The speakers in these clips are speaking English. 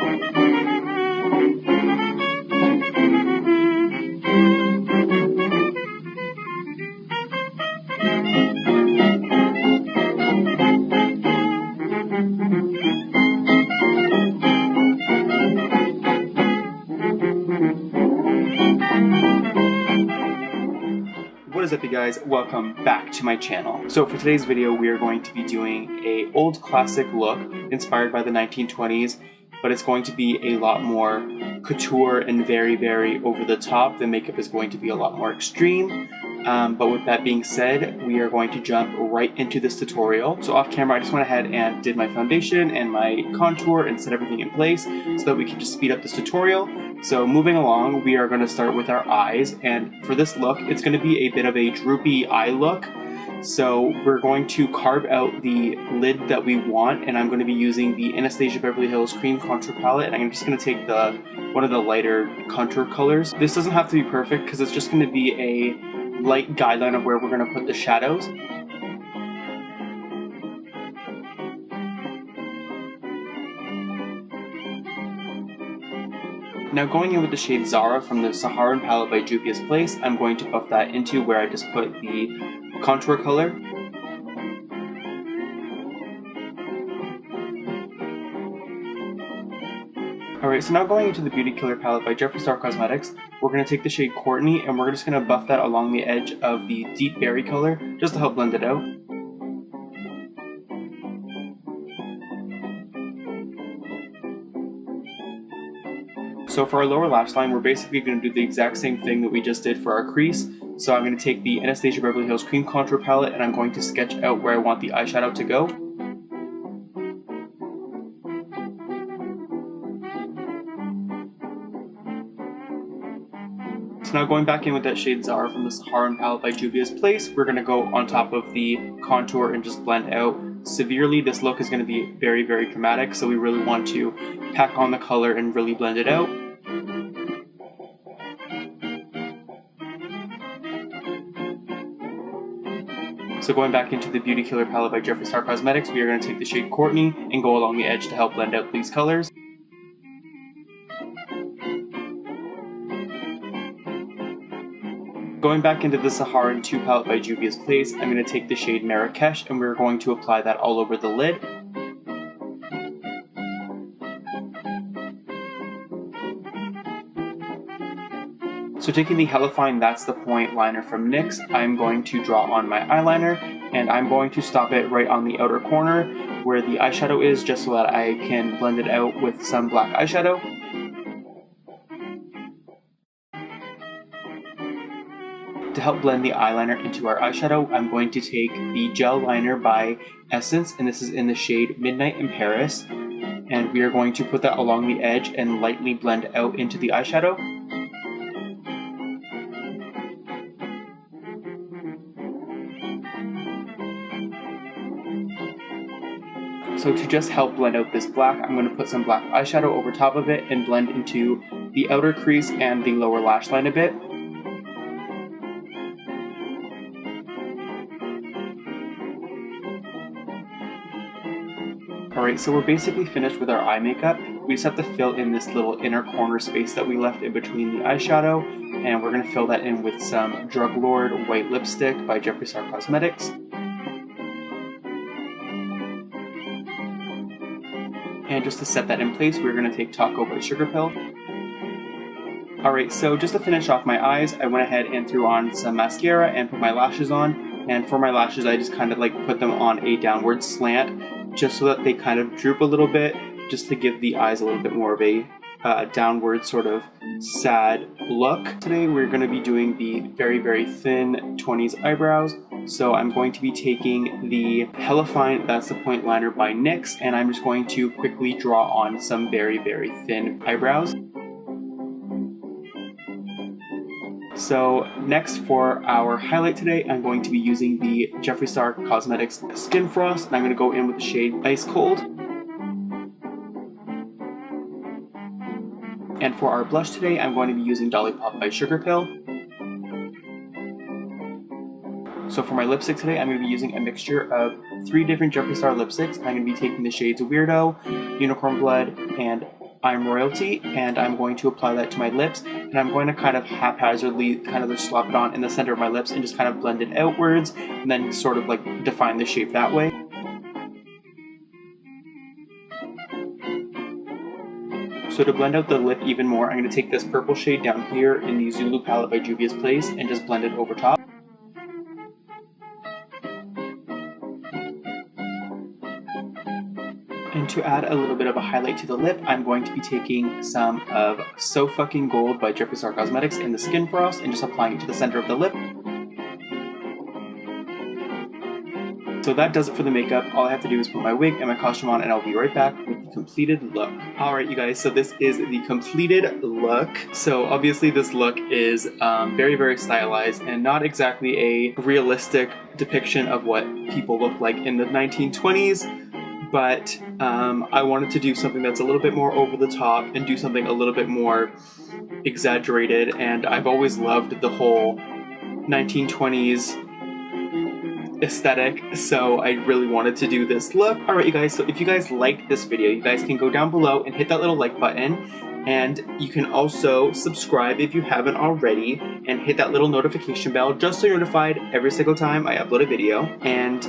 What is up, you guys? Welcome back to my channel. So for today's video, we are going to be doing a old classic look inspired by the 1920s, but it's going to be a lot more couture and very over the top. The makeup is going to be a lot more extreme. But with that being said, we are going to jump right into this tutorial. So off camera, I just went ahead and did my foundation and my contour and set everything in place so that we can just speed up this tutorial. So moving along, we are going to start with our eyes, and for this look, it's going to be a bit of a droopy eye look. So we're going to carve out the lid that we want, and I'm going to be using the Anastasia Beverly Hills Cream Contour Palette, and I'm just going to take one of the lighter contour colors. This doesn't have to be perfect because it's just going to be a light guideline of where we're going to put the shadows. Now going in with the shade Zara from the Saharan palette by Juvia's Place, I'm going to buff that into where I just put the contour color. Alright, so now going into the Beauty Killer palette by Jeffree Star Cosmetics, we're going to take the shade Courtney and we're just going to buff that along the edge of the deep berry color just to help blend it out. So for our lower lash line, we're basically going to do the exact same thing that we just did for our crease. So I'm going to take the Anastasia Beverly Hills Cream Contour Palette and I'm going to sketch out where I want the eyeshadow to go. So now going back in with that shade Zara from the Saharan palette by Juvia's Place, we're going to go on top of the contour and just blend out severely. This look is going to be very dramatic, so we really want to pack on the color and really blend it out. So going back into the Beauty Killer palette by Jeffree Star Cosmetics, we are going to take the shade Courtney and go along the edge to help blend out these colors. Going back into the Saharan 2 palette by Juvia's Place, I'm going to take the shade Marrakesh and we're going to apply that all over the lid. So taking the Hella Fine That's the Point liner from NYX, I'm going to draw on my eyeliner and I'm going to stop it right on the outer corner where the eyeshadow is, just so that I can blend it out with some black eyeshadow. To help blend the eyeliner into our eyeshadow, I'm going to take the gel liner by Essence, and this is in the shade Midnight in Paris, and we are going to put that along the edge and lightly blend out into the eyeshadow. So to just help blend out this black, I'm going to put some black eyeshadow over top of it and blend into the outer crease and the lower lash line a bit. Alright, so we're basically finished with our eye makeup. We just have to fill in this little inner corner space that we left in between the eyeshadow, and we're going to fill that in with some Drug Lord White Lipstick by Jeffree Star Cosmetics. And just to set that in place, we're going to take Taco by Sugar Pill. Alright, so just to finish off my eyes, I went ahead and threw on some mascara and put my lashes on. And for my lashes, I just kind of like put them on a downward slant, just so that they kind of droop a little bit, just to give the eyes a little bit more of a downward sort of sad look. Today we're going to be doing the very thin 20s eyebrows. So I'm going to be taking the Hella Fine That's the Point liner by NYX, and I'm just going to quickly draw on some very thin eyebrows. So next for our highlight today, I'm going to be using the Jeffree Star Cosmetics Skin Frost, and I'm going to go in with the shade Ice Cold. And for our blush today, I'm going to be using Dolly Pop by Sugar Pill. So for my lipstick today, I'm going to be using a mixture of 3 different Jeffree Star lipsticks. I'm going to be taking the shades Weirdo, Unicorn Blood, and I'm Royalty, and I'm going to apply that to my lips, and I'm going to kind of haphazardly kind of just slap it on in the center of my lips and just kind of blend it outwards, and then sort of like define the shape that way. So to blend out the lip even more, I'm going to take this purple shade down here in the Zulu palette by Juvia's Place and just blend it over top. And to add a little bit of a highlight to the lip, I'm going to be taking some of So Fucking Gold by Jeffree Star Cosmetics in the Skin Frost and just applying it to the center of the lip. So that does it for the makeup. All I have to do is put my wig and my costume on, and I'll be right back with the completed look. Alright you guys, so this is the completed look. So obviously this look is very, very stylized and not exactly a realistic depiction of what people look like in the 1920s, but I wanted to do something that's a little bit more over the top and do something a little bit more exaggerated, and I've always loved the whole 1920s aesthetic, so I really wanted to do this look. Alright you guys, so if you guys liked this video, you guys can go down below and hit that little like button, and you can also subscribe if you haven't already, and hit that little notification bell just so you're notified every single time I upload a video. And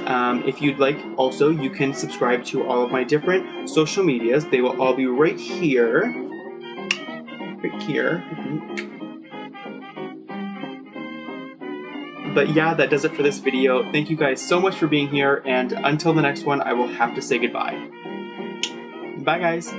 if you'd like, also you can subscribe to all of my different social medias. They will all be right here. Right here. But yeah, that does it for this video. Thank you guys so much for being here, and until the next one, I will have to say goodbye. Bye guys!